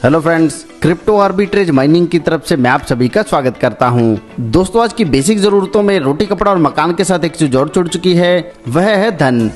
Hello friends, crypto arbitrage mining की तरफ से मैं आप सभी का स्वागत करता हूं। दोस्तों, आज की बेसिक जरूरतों में रोटी कपड़ा और मकान के साथ एक चीज और जुड़ चुकी है, वह है धन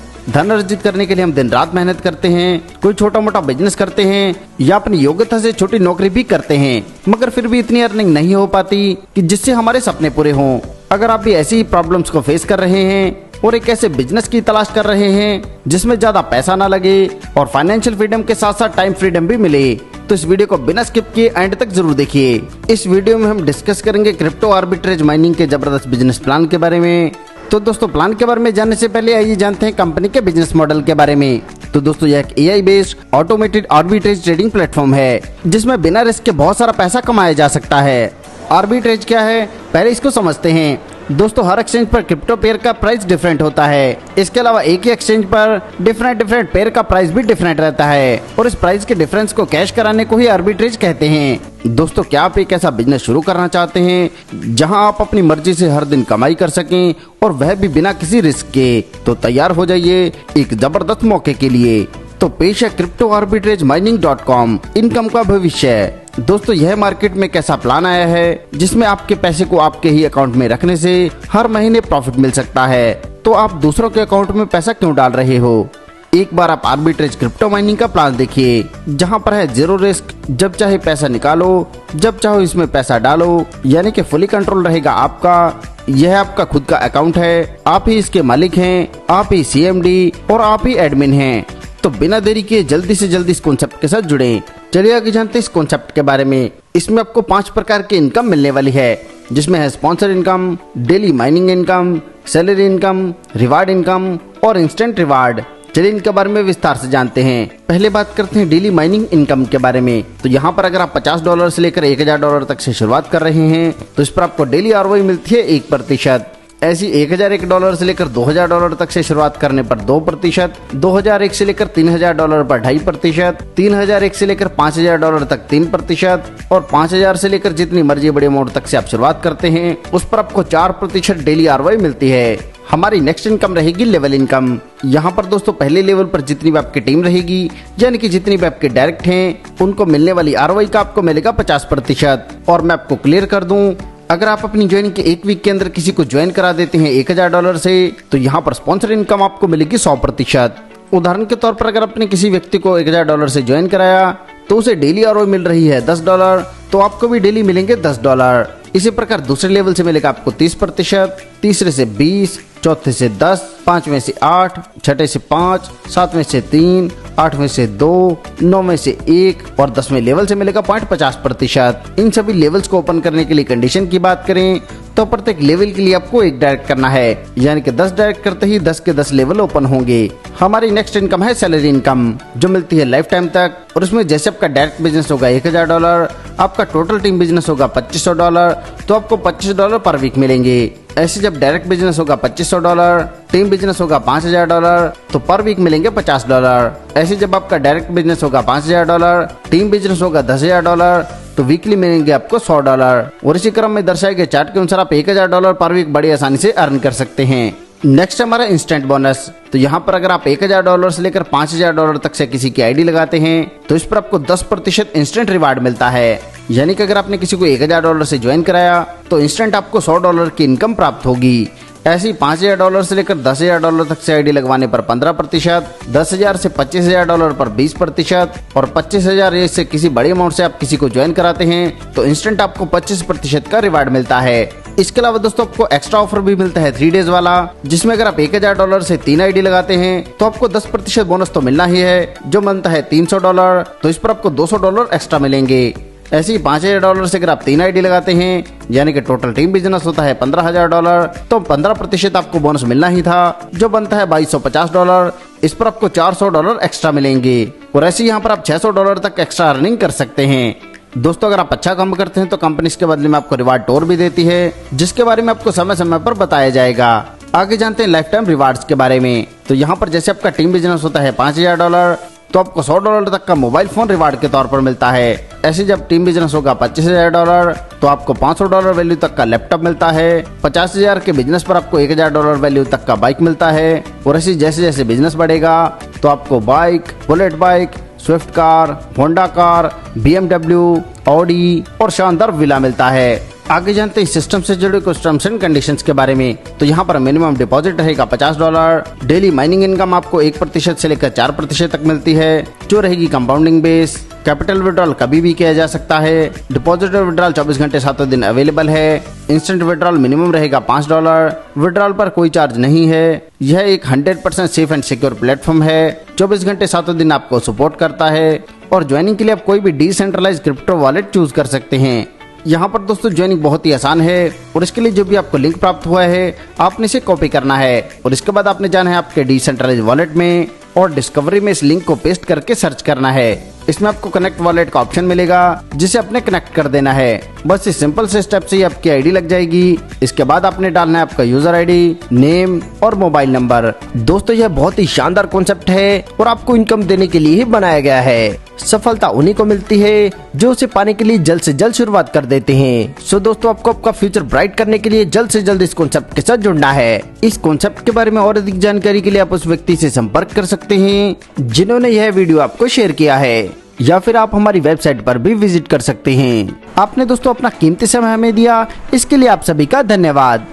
अर्जित करने के लिए हम दिन रात मेहनत करते हैं, कोई छोटा मोटा बिजनेस करते हैं या अपनी योग्यता से छोटी नौकरी भी करते हैं, मगर फिर भी इतनी अर्निंग नहीं हो पाती कि जिससे हमारे सपने पूरे हों। अगर आप भी ऐसी ही प्रॉब्लम्स को फेस कर रहे हैं और एक ऐसे बिजनेस की तलाश कर रहे हैं जिसमें ज्यादा पैसा ना लगे और फाइनेंशियल फ्रीडम के साथ साथ टाइम फ्रीडम भी मिले, तो इस वीडियो को बिना स्किप किए एंड तक जरूर देखिए। इस वीडियो में हम डिस्कस करेंगे क्रिप्टो आर्बिट्रेज माइनिंग के जबरदस्त बिजनेस प्लान के बारे में। तो दोस्तों, प्लान के बारे में जानने से पहले आइए जानते हैं कंपनी के बिजनेस मॉडल के बारे में। तो दोस्तों, यह एक AI based automated arbitrage trading platform है जिसमें बिना रिस्क के बहुत सारा पैसा कमाया जा सकता है। आर्बिट्रेज क्या है, पहले इसको समझते हैं। दोस्तों, हर एक्सचेंज पर क्रिप्टो पेयर का प्राइस डिफरेंट होता है। इसके अलावा एक ही एक्सचेंज पर डिफरेंट पेयर का प्राइस भी डिफरेंट रहता है और इस प्राइस के डिफरेंस को कैश कराने को ही आर्बिट्रेज कहते हैं। दोस्तों, क्या आप एक ऐसा बिजनेस शुरू करना चाहते हैं जहां आप अपनी मर्जी से हर दिन कमाई कर सकें और वह भी बिना किसी रिस्क के? तो तैयार हो जाइए एक जबरदस्त मौके के लिए। तो पेश है क्रिप्टो आर्बिट्रेज माइनिंग.com, इनकम का भविष्य। दोस्तों, यह मार्केट में कैसा प्लान आया है जिसमें आपके पैसे को आपके ही अकाउंट में रखने से हर महीने प्रॉफिट मिल सकता है। तो आप दूसरों के अकाउंट में पैसा क्यों डाल रहे हो? एक बार आप आर्बिट्रेज क्रिप्टो माइनिंग का प्लान देखिए, जहां पर है जीरो रिस्क, जब चाहे पैसा निकालो, जब चाहो इसमें पैसा डालो, यानी कि फुली कंट्रोल रहेगा आपका। यह आपका खुद का अकाउंट है, आप ही इसके मालिक हैं, आप ही CMD और आप ही एडमिन हैं। तो बिना देरी किए जल्दी से जल्दी इस कॉन्सेप्ट के साथ जुड़े। चलिए आगे जानते हैं इस कॉन्सेप्ट के बारे में। इसमें आपको 5 प्रकार की इनकम मिलने वाली है, जिसमें है sponsor income, daily mining income, salary income, reward income और इंस्टेंट रिवार्ड। चलिए इनके बारे में विस्तार से जानते हैं। पहले बात करते हैं डेली माइनिंग इनकम के बारे में। तो यहाँ पर अगर आप $50 से लेकर $1000 तक से शुरुआत कर रहे हैं तो इस पर आपको डेली ROI मिलती है 1%। ऐसी $1001 से लेकर $2000 तक से शुरुआत करने पर 2%, 2001 से लेकर $3000 पर 2.5%, 3001 से लेकर $5000 तक 3% और 5000 से लेकर जितनी मर्जी बड़े अमाउंट तक से आप शुरुआत करते हैं उस पर आपको 4% डेली ROI मिलती है। हमारी नेक्स्ट इनकम रहेगी लेवल इनकम। यहाँ पर दोस्तों, पहले लेवल पर जितनी भी आपकी टीम रहेगी, यानी कि जितनी भी आपके डायरेक्ट हैं, उनको मिलने वाली ROI का आपको मिलेगा 50%। और मैं आपको क्लियर कर दूं, अगर आप अपनी ज्वाइनिंग के 1 वीक के अंदर किसी को ज्वाइन करा देते हैं $1000 से, तो यहाँ पर स्पॉन्सर इनकम आपको मिलेगी 100%। उदाहरण के तौर पर अगर आपने किसी व्यक्ति को $1000 से ज्वाइन कराया तो उसे डेली ROI मिल रही है $10, तो आपको भी डेली मिलेंगे $10। इसी प्रकार दूसरे लेवल से मिलेगा आपको 30%, तीसरे से 20, चौथे से 10, पांचवें से 8, छठे से 5, सातवें से 3, आठवें से 2, नौवें से 1 और 10वें लेवल से मिलेगा 0.50%। इन सभी लेवल्स को ओपन करने के लिए कंडीशन की बात करें तो प्रत्येक लेवल के लिए आपको एक डायरेक्ट करना है, यानी कि 10 डायरेक्ट करते ही 10 के 10 लेवल ओपन होंगे। हमारी नेक्स्ट इनकम है सैलरी इनकम, जो मिलती है लाइफ टाइम तक। और उसमें जैसे आपका डायरेक्ट बिजनेस होगा $1000, आपका टोटल टीम बिजनेस होगा $2500, तो आपको $25 पर वीक मिलेंगे। ऐसे जब डायरेक्ट बिजनेस होगा $2500, टीम बिजनेस होगा $5000, तो पर वीक मिलेंगे $50। ऐसे जब आपका डायरेक्ट बिजनेस होगा $5000, टीम बिजनेस होगा $10000, तो वीकली मिलेंगे आपको $100। और इसी क्रम में दर्शाए गए चार्ट के अनुसार आप $1000 पर वीक बड़ी आसानी से अर्न कर सकते हैं। नेक्स्ट हमारा इंस्टेंट बोनस। तो यहाँ पर अगर आप $1000 से लेकर $5000 तक से किसी की ID लगाते हैं तो इस पर आपको 10% इंस्टेंट रिवार्ड मिलता है, यानी कि अगर आपने किसी को $1000 से ज्वाइन कराया तो इंस्टेंट आपको $100 की इनकम प्राप्त होगी। ऐसे ही $5000 से लेकर $10,000 तक से ID लगवाने पर 15%, 10,000 से $25,000 पर 20% और 25,000 से किसी बड़े अमाउंट से आप किसी को ज्वाइन कराते हैं तो इंस्टेंट आपको 25% का रिवार्ड मिलता है। इसके अलावा दोस्तों, आपको एक्स्ट्रा ऑफर भी मिलता है 3 डेज वाला, जिसमें अगर आप $1000 से 3 ID लगाते हैं तो आपको 10% बोनस तो मिलना ही है, जो बनता है $300, तो इस पर आपको $200 एक्स्ट्रा मिलेंगे। ऐसे ही $5000 से अगर आप 3 ID लगाते हैं, यानी कि टोटल टीम बिजनेस होता है $15000, तो 15% आपको बोनस मिलना ही था, जो बनता है $2250। इस पर आपको $400 एक्स्ट्रा मिलेंगे और ऐसे यहाँ पर आप $600 तक एक्स्ट्रा अर्निंग कर सकते हैं। दोस्तों, अगर आप अच्छा काम करते हैं तो कंपनी इसके बदले में आपको रिवार्ड टोर भी देती है, जिसके बारे में आपको समय समय पर बताया जाएगा। आगे जानते हैं लाइफ टाइम रिवार्ड्स के बारे में। तो यहाँ पर जैसे आपका टीम बिजनेस होता है $5000, तो आपको $100 तक का मोबाइल फोन रिवार्ड के तौर पर मिलता है। ऐसे जब टीम बिजनेस होगा $25,000 तो आपको $500 वैल्यू तक का लैपटॉप मिलता है। 50,000 के बिजनेस पर आपको $1,000 वैल्यू तक का बाइक मिलता है। और ऐसे जैसे जैसे बिजनेस बढ़ेगा तो आपको bike, bullet bike, Swift car, Honda car, BMW, Audi और शानदार विला मिलता है। आगे जानते हैं सिस्टम से जुड़े कुछ टर्म्स एंड कंडीशंस के बारे में। तो यहाँ पर मिनिमम डिपॉजिट रहेगा $50। डेली माइनिंग इनकम आपको 1% से लेकर 4% तक मिलती है, जो रहेगी कंपाउंडिंग बेस। कैपिटल विड्रॉल कभी भी किया जा सकता है। डिपॉजिट और विड्रॉल 24 घंटे 7 दिन अवेलेबल है। इंस्टेंट विड्रॉल मिनिमम रहेगा $5। विड्रॉल पर कोई चार्ज नहीं है। यह एक 100% सेफ एंड सिक्योर प्लेटफॉर्म है। 24 घंटे 7 दिन आपको सपोर्ट करता है। और ज्वाइनिंग के लिए आप कोई भी डिसेंट्रलाइज क्रिप्टो वॉलेट चूज कर सकते हैं। यहाँ पर दोस्तों ज्वाइनिंग बहुत ही आसान है और इसके लिए जो भी आपको लिंक प्राप्त हुआ है आपने इसे कॉपी करना है और इसके बाद आपने जाना है आपके डिसेंट्रलाइज वॉलेट में और डिस्कवरी में इस लिंक को पेस्ट करके सर्च करना है। इसमें आपको कनेक्ट वॉलेट का ऑप्शन मिलेगा जिसे आपने कनेक्ट कर देना है। बस इस सिंपल से स्टेप से ही आपकी आईडी लग जाएगी। इसके बाद आपने डालना है आपका यूजर आईडी, नेम और मोबाइल नंबर। दोस्तों यह बहुत ही शानदार कॉन्सेप्ट है और आपको इनकम देने के लिए ही बनाया गया है। सफलता उन्हीं को मिलती है जो उसे पाने के लिए जल्द से जल्द शुरुआत कर देते हैं। सो दोस्तों आपको आपका फ्यूचर ब्राइट करने के लिए जल्द से जल्द इस कॉन्सेप्ट के साथ जुड़ना है। इस कॉन्सेप्ट के बारे में और अधिक जानकारी के लिए आप उस व्यक्ति से संपर्क कर सकते हैं जिन्होंने यह वीडियो आपको शेयर किया है, या फिर आप हमारी वेबसाइट पर भी विजिट कर सकते हैं। आपने दोस्तों अपना कीमती समय हमें दिया, इसके लिए आप सभी का धन्यवाद।